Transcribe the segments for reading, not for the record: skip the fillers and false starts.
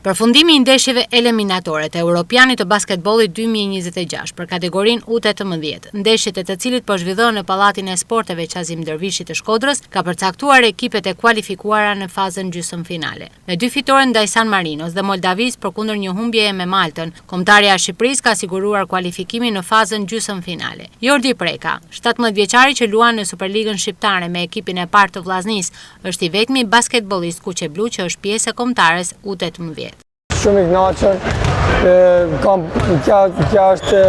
Përfundimi i ndeshjeve eliminatore të Europianit të basketbollit 2026 për kategorinë U18, ndeshjet e të cilit po zhvillohen në Pallatin e Sporteve Qazim Dervishi të Shkodrës, ka përcaktuar ekipet e kualifikuara në fazën gjysmëfinale. Me 2 fitore ndaj San Marinos dhe Moldavis përkundër një humbjeje me Maltën, kombëtarja e Shqipërisë ka siguruar kualifikimin në fazën gjysmëfinale. Jordi Preka, 17 vjeçari që luan në Superligën Shqiptare me ekipin e parë të Vllaznisë, është i vetmi basketbollist kuqeblu që është pjesë e kombëtares U18. Shumë i kënaqur, kjo është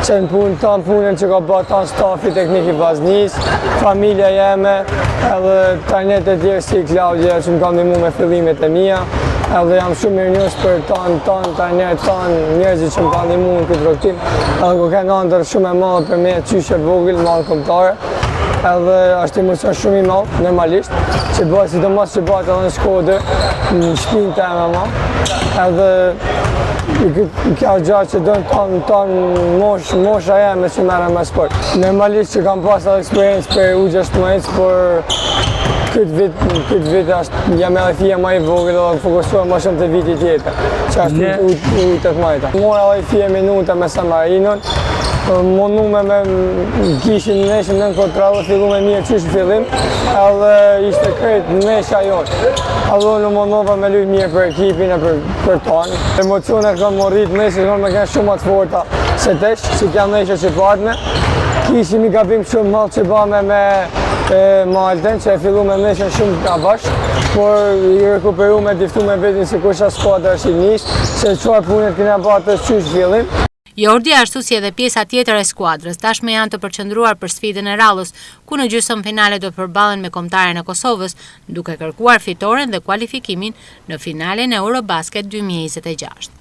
qenë punën që ka bërë tanë stafi teknik i Vllaznisë, familja jeme, edhe trajnerët e tjerë si Klaudia që më ka ndihmuar me fillimet e mia, edhe jam shumë mirënjohës për tanë trajnerët tanë, njerëzit që më kanë ndihmuar në këtë rrotim, edhe ku kanë ndër shumë e madhe për me qyshe vogël, madhe kombëtare. Edhe është emocion shumë i madh, normalisht, që bëhet sidomos që bëhet edhe në Shkodër, në shtëpinë time ama. Edhe kjo gjatë që tonë mosha jeme që merrem me sport. Normalisht që kam pas edhe eksperiencë për U16, por këtë vit jam edhe fije më i vogël dhe fokusohem më shumë te viti tjetër, që është U18. Mora edhe fije minuta me San Marinon. Mundume me kishin neshën në kontrollë, fillu me mirë qysh në fillim, edhe ishte krejt nesha jonë. Edhe në mundova me luj mirë për ekipin e për tonë. Emocionet kam morrit neshe, me kanë shumë atë forta se tesh, që kanë neshe që partme. Kishim i gabim shumë malë që bame me Malten, që e fillu me neshen shumë ka bashkë, por i rekuperu me diftu me vetin se kusha skuadra është i njështë, se qëfar punit kina batë qysh fillim. Jordi ashtu si edhe pjesa tjetër e skuadrës tashmë janë të përqendruar për sfidën e radhës, ku në gjysmëfinale do të përballen me kombëtaren e Kosovës, duke kërkuar fitoren dhe kualifikimin në finalen e Eurobasket 2026.